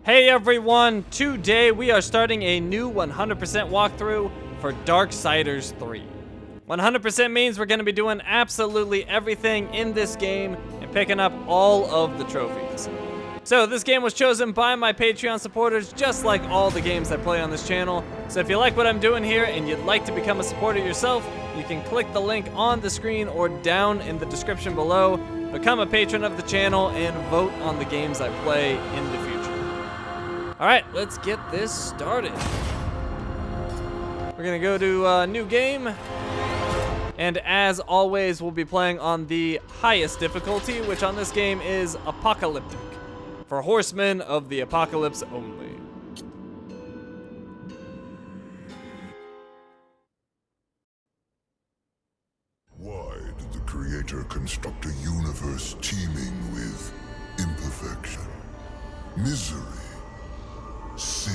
Hey everyone, today we are starting a new 100% walkthrough for Darksiders 3. 100% means we're going to be doing absolutely everything in this game and picking up all of the trophies. So this game was chosen by my Patreon supporters, just like all the games I play on this channel. So if you like what I'm doing here and you'd like to become a supporter yourself, you can click the link on the screen or down in the description below, become a patron of the channel, and vote on the games I play in the future. Alright, let's get this started. We're gonna go to new game. And as always, we'll be playing on the highest difficulty, which on this game is Apocalyptic, for Horsemen of the Apocalypse only. Why did the Creator construct a universe teeming with imperfection, misery, sin?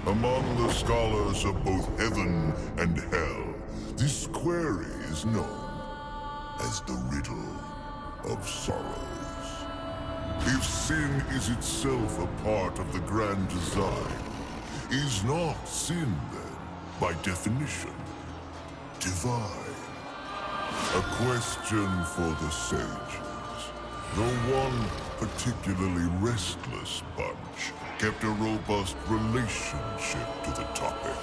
Among the scholars of both heaven and hell, this query is known as the riddle of sorrows. If sin is itself a part of the grand design, is not sin then, by definition, divine? A question for the sages. The one particularly restless bunch kept a robust relationship to the topic.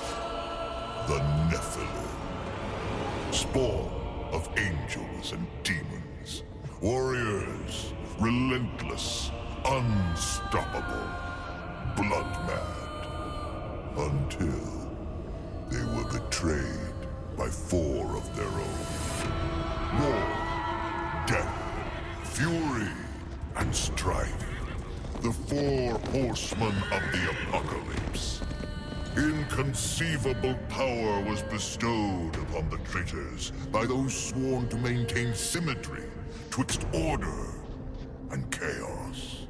The Nephilim. Spawn of angels and demons. Warriors, relentless, unstoppable, blood-mad. Until they were betrayed by four of their own. War, death, fury, and strife. The four horsemen of the apocalypse. Inconceivable power was bestowed upon the traitors by those sworn to maintain symmetry twixt order and chaos.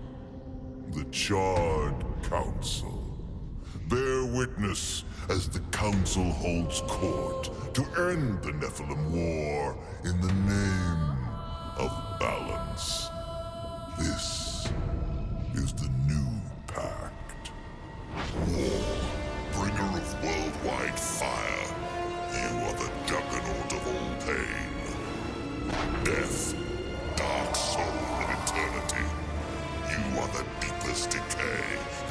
The Charred Council. Bear witness as the Council holds court to end the Nephilim War in the name of balance. This is the new pact. War, bringer of worldwide fire. You are the juggernaut of all pain. Death, dark soul of eternity. You are the deepest decay.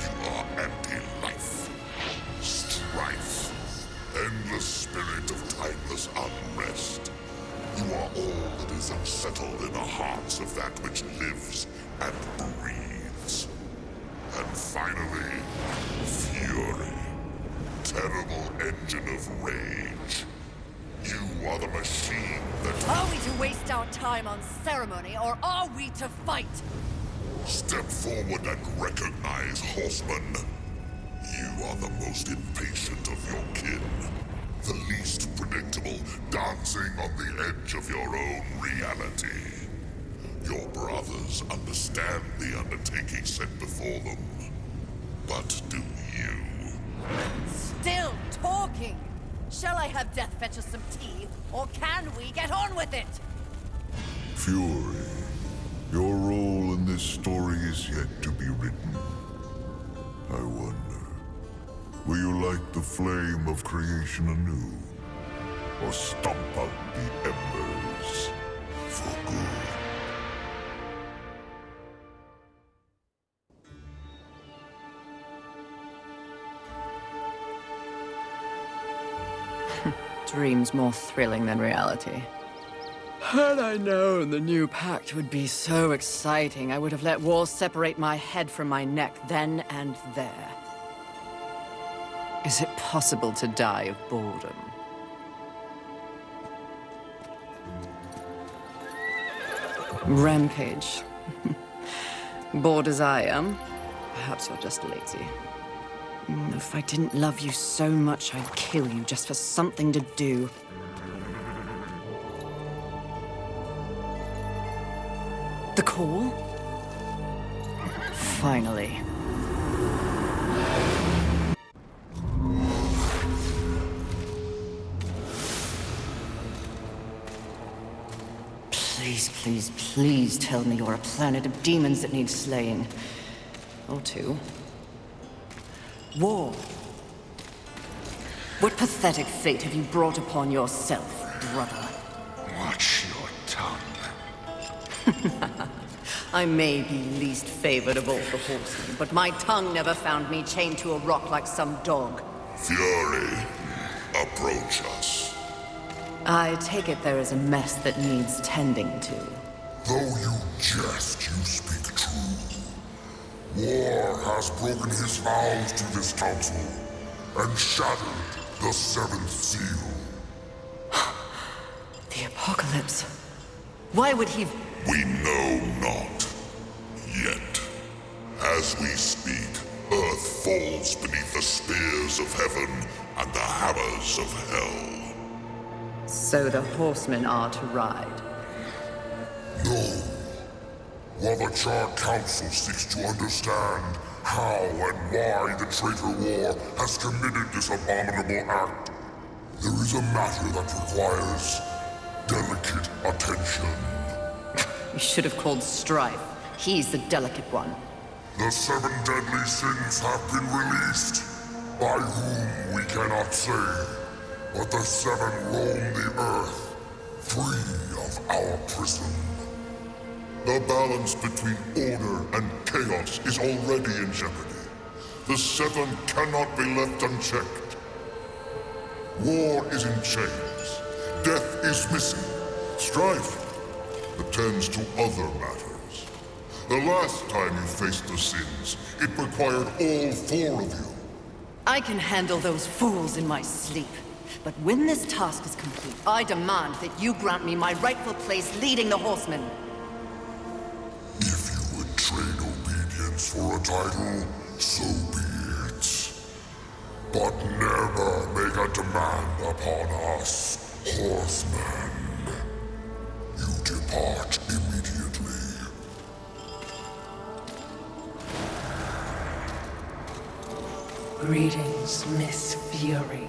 You are anti-life. Strife, endless spirit of timeless unrest. You are all that is unsettled in the hearts of that which lives and breathes. And finally, fury. Terrible engine of rage. You are the machine that... Are we to waste our time on ceremony, or are we to fight? Step forward and recognize, horseman. You are the most impatient of your kin. The least predictable, dancing on the edge of your own reality. Your brothers understand the undertaking set before them. But do you? Still talking! Shall I have Death fetch us some tea, or can we get on with it? Fury, your role in this story is yet to be written. I wonder, will you light the flame of creation anew? Or stomp out the embers for good? Dreams more thrilling than reality. Had I known the new pact would be so exciting, I would have let walls separate my head from my neck then and there. Is it possible to die of boredom? Rampage. Bored as I am, perhaps you're just lazy. If I didn't love you so much, I'd kill you just for something to do. The call? Finally. Please, please, please tell me you're a planet of demons that needs slaying. or two. War. What pathetic fate have you brought upon yourself, brother? Watch your tongue. I may be least favored of all the horsemen, but my tongue never found me chained to a rock like some dog. Fury, approach us. I take it there is a mess that needs tending to. Though you jest, you speak true. War has broken his vows to this council and shattered the seventh seal. The apocalypse. Why would he... We know not. Yet. As we speak, Earth falls beneath the spears of heaven and the hammers of hell. So the horsemen are to ride. No. While the Charred Council seeks to understand how and why the traitor war has committed this abominable act, there is a matter that requires delicate attention. You should have called Strife. He's the delicate one. The seven deadly sins have been released, by whom we cannot say, but the seven roam the earth, free of our prison. The balance between order and chaos is already in jeopardy. The seven cannot be left unchecked. War is in chains. Death is missing. Strife attends to other matters. The last time you faced the sins, it required all four of you. I can handle those fools in my sleep. But when this task is complete, I demand that you grant me my rightful place leading the horsemen. If you would trade obedience for a title, so be it. But never make a demand upon us, horsemen. You depart immediately. Greetings, Miss Fury.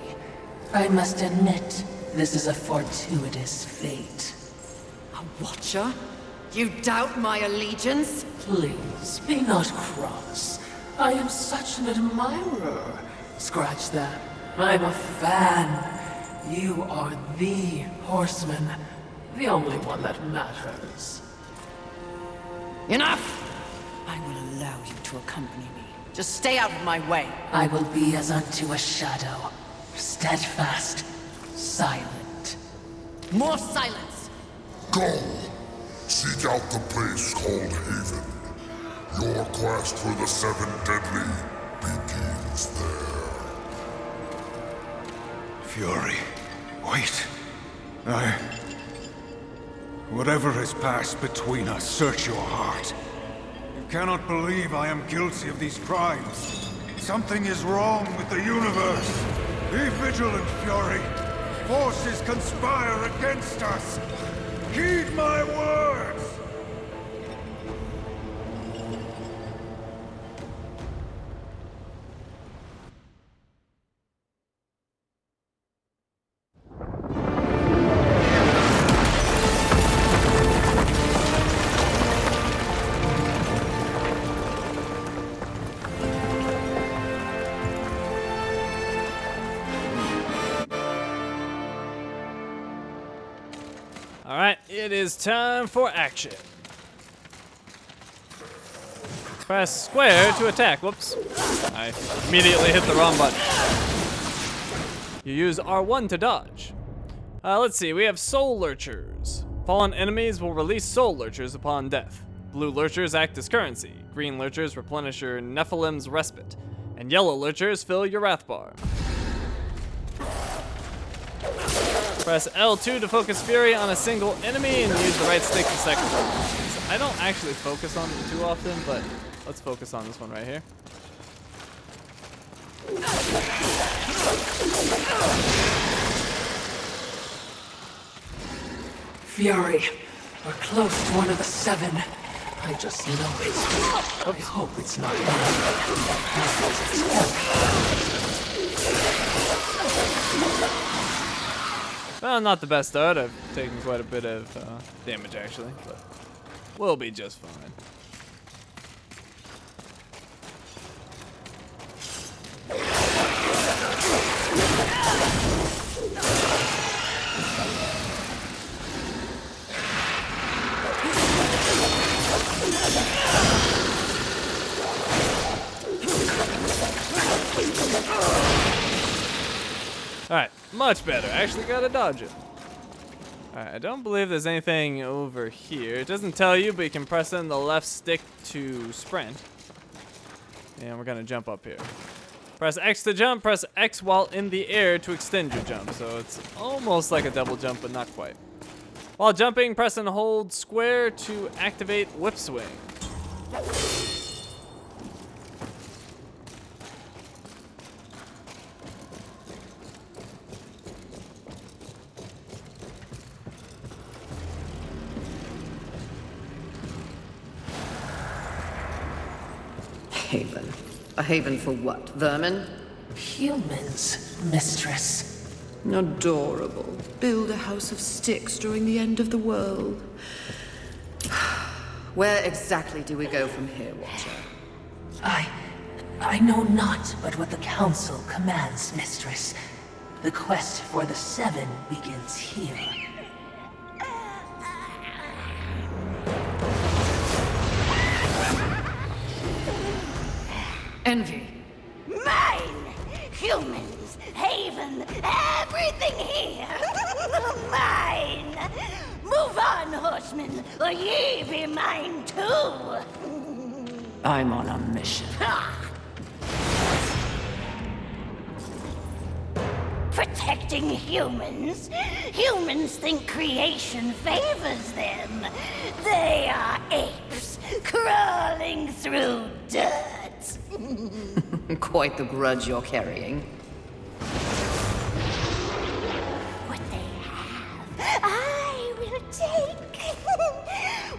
I must admit, this is a fortuitous fate. A watcher? You doubt my allegiance? Please, be not cross. I am such an admirer. Scratch that. I'm a fan. You are the horseman. The only one that matters. Enough! I will allow you to accompany me. Just stay out of my way. I will be as unto a shadow. Steadfast. Silent. More silence! Go! Seek out the place called Haven. Your quest for the seven deadly begins there. Fury, wait. Whatever has passed between us, search your heart. You cannot believe I am guilty of these crimes. Something is wrong with the universe. Be vigilant, Fury. Forces conspire against us. Heed my words! Alright, it is time for action. Press square to attack. Whoops. I immediately hit the wrong button. You use R1 to dodge. Let's see, we have Soul Lurchers. Fallen enemies will release Soul Lurchers upon death. Blue Lurchers act as currency. Green Lurchers replenish your Nephilim's Respite. And yellow Lurchers fill your Wrath bar. Press L2 to focus Fury on a single enemy and use the right stick to sacrifice. I don't actually focus on them too often, but let's focus on this one right here. Fury, we're close to one of the seven. I just know it. I hope it's not Well, not the best start. I've taken quite a bit of damage actually, but we'll be just fine. Much better. I actually got to dodge it. Alright, I don't believe there's anything over here. It doesn't tell you, but you can press in the left stick to sprint. And we're gonna jump up here. Press X to jump, press X while in the air to extend your jump. So it's almost like a double jump, but not quite. While jumping, press and hold square to activate whip swing. Haven. A haven for what? Vermin? Humans, mistress. Adorable. Build a house of sticks during the end of the world. Where exactly do we go from here, Watcher? I know not but what the Council commands, mistress. The quest for the Seven begins here. Envy. Mine! Humans, Haven, everything here! Mine! Move on, horsemen, or ye be mine too! I'm on a mission. Protecting humans? Humans think creation favors them. They are apes, crawling through dirt. Quite the grudge you're carrying. What they have, I will take.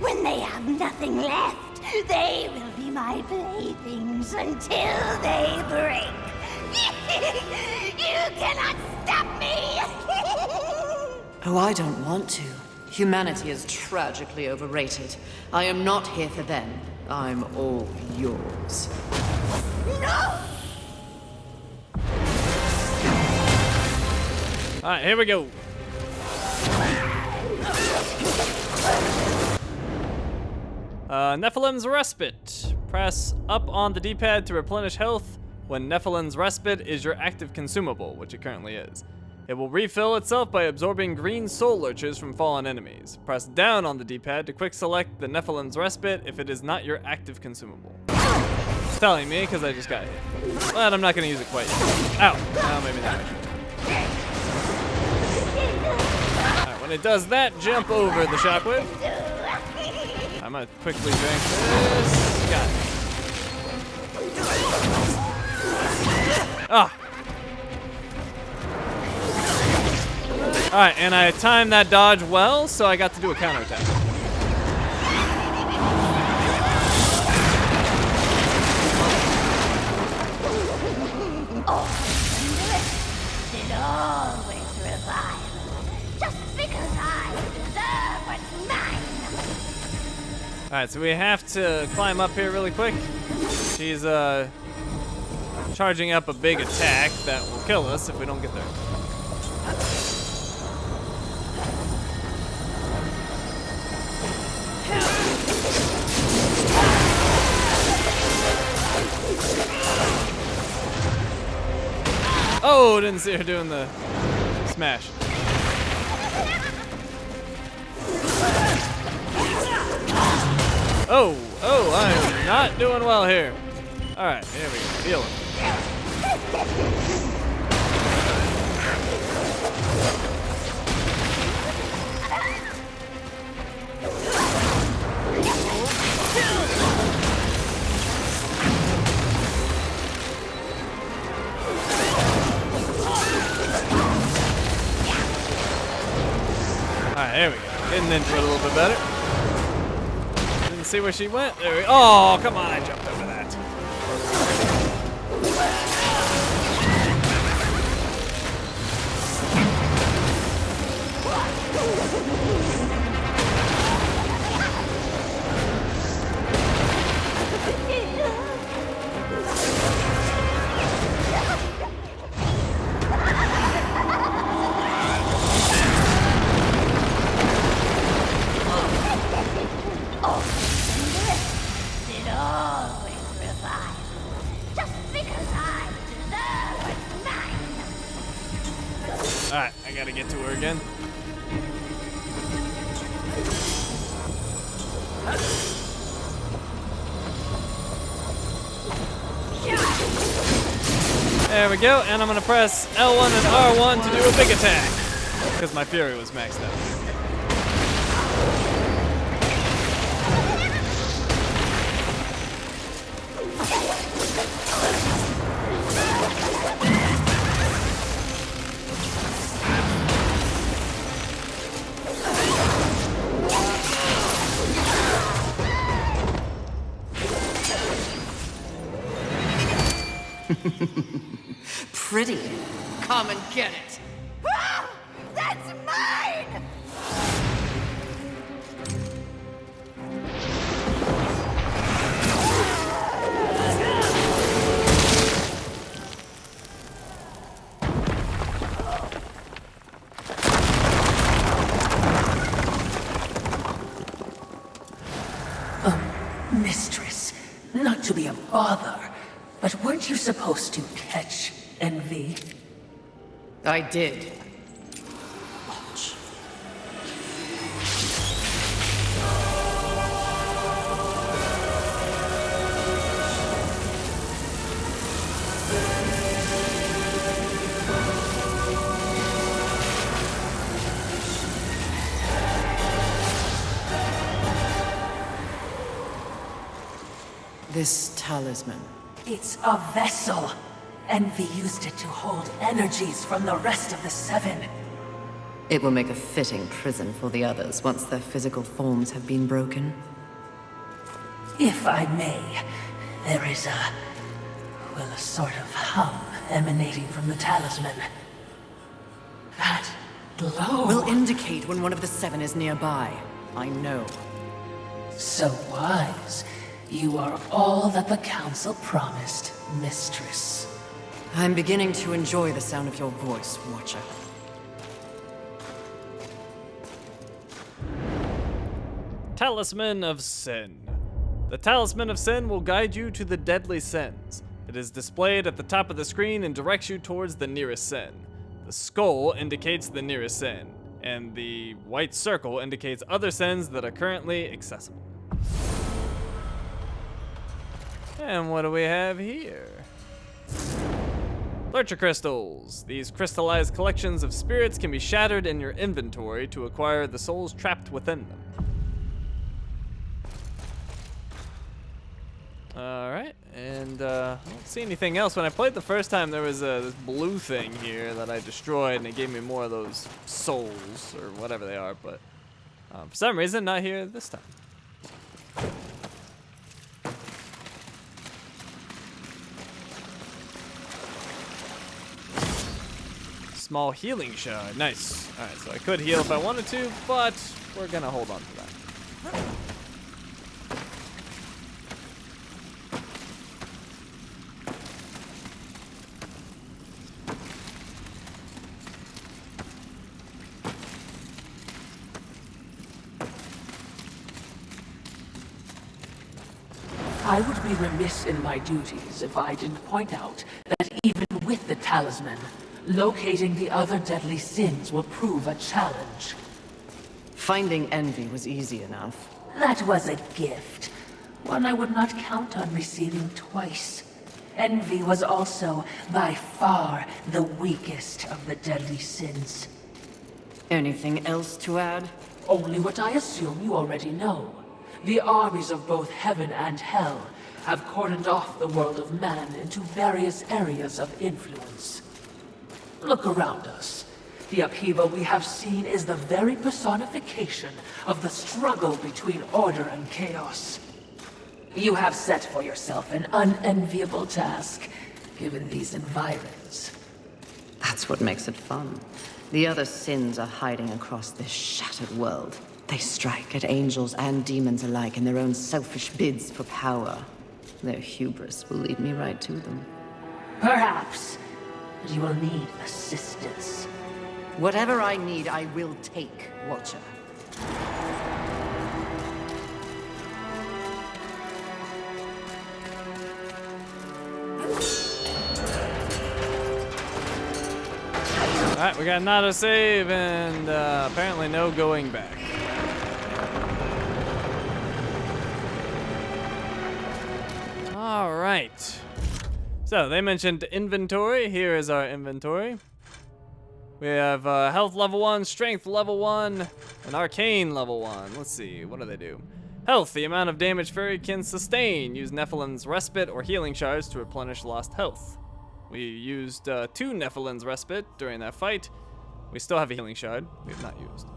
When they have nothing left, they will be my playthings until they break. You cannot stop me! Oh, I don't want to. Humanity is tragically overrated. I am not here for them. I'm all yours. No! Alright, here we go. Nephilim's Respite. Press up on the D-pad to replenish health when Nephilim's Respite is your active consumable, which it currently is. It will refill itself by absorbing green soul lurchers from fallen enemies. Press down on the D-pad to quick select the Nephilim's Respite if it is not your active consumable. It's telling me because I just got hit. But I'm not going to use it quite yet. Ow! Oh, maybe not. Alright, when it does that, jump over the shockwave. I'm going to quickly drink this. Got it. Ah! Alright, and I timed that dodge well, so I got to do a counterattack. It always revive. Just because I deserve what's mine. Alright, so we have to climb up here really quick. She's, charging up a big attack that will kill us if we don't get there. Oh, didn't see her doing the smash. Oh, I'm not doing well here. All right, here we go. Heal him. Alright, there we go. Getting into it a little bit better. Didn't see where she went. There we go. Oh, come on, I jumped over that. Alright, I gotta get to her again. There we go, and I'm gonna press L1 and R1 to do a big attack. Because my Fury was maxed out. Pretty. Come and get it. Ah, that's mine! Mistress, not to be a bother, but weren't you supposed to catch Envy? I did. This talisman. It's a vessel. Envy used it to hold energies from the rest of the Seven. It will make a fitting prison for the others once their physical forms have been broken. If I may, there is a sort of hum emanating from the talisman. That glow. Will indicate when one of the Seven is nearby. I know. So wise. You are all that the Council promised, Mistress. I'm beginning to enjoy the sound of your voice, Watcher. Talisman of Sin. The Talisman of Sin will guide you to the deadly sins. It is displayed at the top of the screen and directs you towards the nearest sin. The skull indicates the nearest sin, and the white circle indicates other sins that are currently accessible. And what do we have here? Lurcher Crystals. These crystallized collections of spirits can be shattered in your inventory to acquire the souls trapped within them. Alright, and I don't see anything else. When I played the first time, there was this blue thing here that I destroyed, and it gave me more of those souls, or whatever they are, but for some reason, not here this time. Small healing shard. Nice. Alright, so I could heal if I wanted to, but we're gonna hold on to that. I would be remiss in my duties if I didn't point out that even with the talisman, locating the other deadly sins will prove a challenge. Finding Envy was easy enough. That was a gift. One I would not count on receiving twice. Envy was also, by far, the weakest of the deadly sins. Anything else to add? Only what I assume you already know. The armies of both heaven and hell have cordoned off the world of man into various areas of influence. Look around us. The upheaval we have seen is the very personification of the struggle between order and chaos. You have set for yourself an unenviable task, given these environs. That's what makes it fun. The other sins are hiding across this shattered world. They strike at angels and demons alike in their own selfish bids for power. Their hubris will lead me right to them. Perhaps, but you will need assistance. Whatever I need, I will take, Watcher. Alright, we got an autosave and apparently no going back. Alright. So, they mentioned inventory. Here is our inventory. We have health level 1, strength level 1, and arcane level 1. Let's see, what do they do? Health, the amount of damage Fury can sustain. Use Nephilim's Respite or healing shards to replenish lost health. We used 2 Nephilim's Respite during that fight. We still have a healing shard we have not used.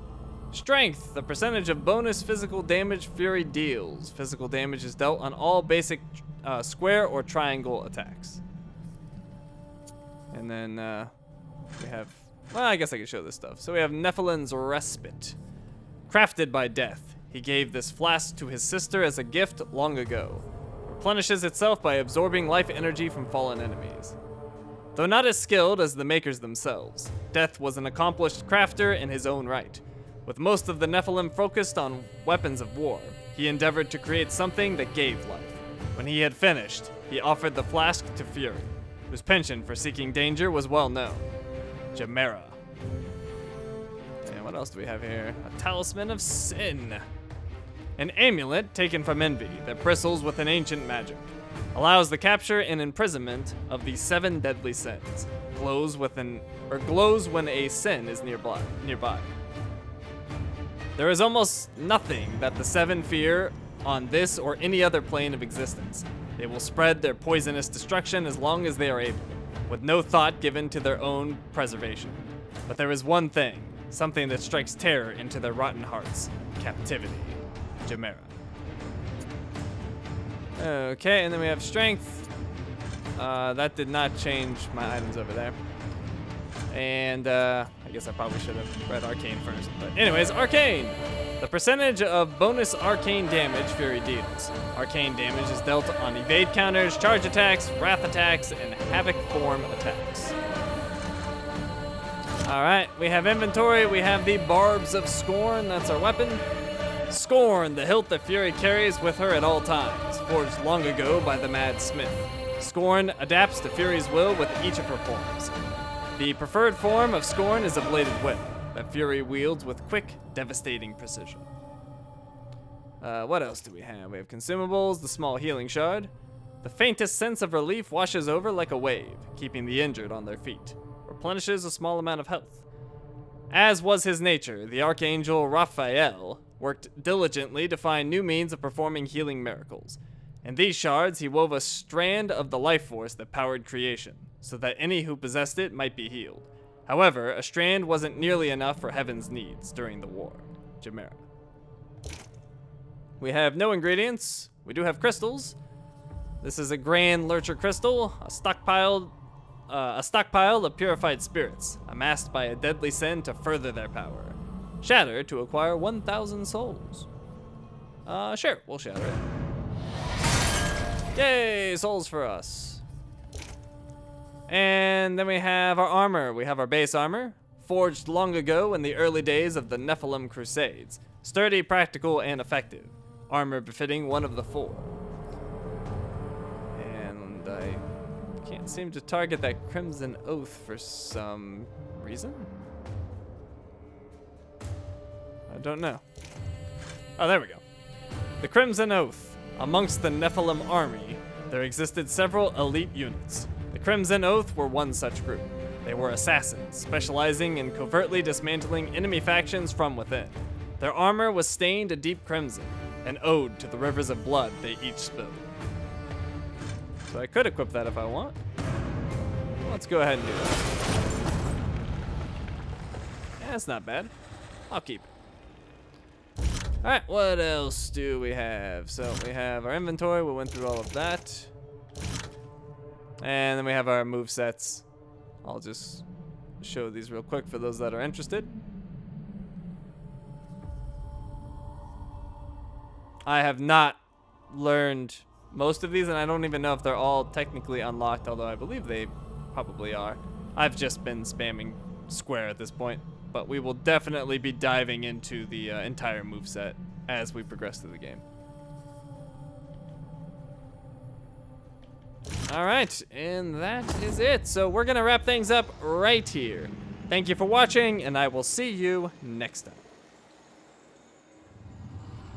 Strength, the percentage of bonus physical damage Fury deals. Physical damage is dealt on all basic square or triangle attacks. And then we have, well, I guess I can show this stuff. So we have Nephilim's Respite. Crafted by Death. He gave this flask to his sister as a gift long ago. Replenishes itself by absorbing life energy from fallen enemies. Though not as skilled as the makers themselves, Death was an accomplished crafter in his own right. With most of the Nephilim focused on weapons of war, he endeavored to create something that gave life. When he had finished, he offered the flask to Fury, whose penchant for seeking danger was well known. Chimera. And what else do we have here? A Talisman of Sin. An amulet taken from Envy that bristles with an ancient magic. Allows the capture and imprisonment of the 7 deadly sins. Glows when a sin is nearby. There is almost nothing that the 7 fear on this or any other plane of existence. They will spread their poisonous destruction as long as they are able, with no thought given to their own preservation. But there is one thing, something that strikes terror into their rotten hearts: captivity. Chimera. Okay, and then we have strength. That did not change my items over there. And I guess I probably should have read arcane first. But anyways, arcane. The percentage of bonus arcane damage Fury deals. Arcane damage is dealt on evade counters, charge attacks, wrath attacks, and havoc form attacks. Alright, we have inventory. We have the Barbs of Scorn. That's our weapon. Scorn, the hilt that Fury carries with her at all times, forged long ago by the Mad Smith. Scorn adapts to Fury's will with each of her forms. The preferred form of Scorn is a bladed whip that Fury wields with quick, devastating precision. What else do we have? We have consumables, the small healing shard. The faintest sense of relief washes over like a wave, keeping the injured on their feet. Replenishes a small amount of health. As was his nature, the Archangel Raphael worked diligently to find new means of performing healing miracles. In these shards, he wove a strand of the life force that powered creation, so that any who possessed it might be healed. However, a strand wasn't nearly enough for Heaven's needs during the war. Chimera. We have no ingredients. We do have crystals. This is a Grand Lurcher Crystal, a stockpile of purified spirits, amassed by a deadly sin to further their power. Shatter to acquire 1,000 souls. Sure, we'll shatter it. Yay, souls for us. And then we have our armor. We have our base armor, forged long ago in the early days of the Nephilim Crusades. Sturdy, practical, and effective. Armor befitting one of the 4. And I can't seem to target that Crimson Oath for some reason. I don't know. Oh, there we go. The Crimson Oath. Amongst the Nephilim army, there existed several elite units. The Crimson Oath were one such group. They were assassins, specializing in covertly dismantling enemy factions from within. Their armor was stained a deep crimson, an ode to the rivers of blood they each spilled. So I could equip that if I want. Let's go ahead and do that. Yeah, that's not bad. I'll keep it. Alright, what else do we have? So we have our inventory, we went through all of that. And then we have our movesets. I'll just show these real quick for those that are interested. I have not learned most of these, and I don't even know if they're all technically unlocked, although I believe they probably are. I've just been spamming square at this point. But we will definitely be diving into the entire moveset as we progress through the game. All right, and that is it. So we're gonna wrap things up right here. Thank you for watching, and I will see you next time.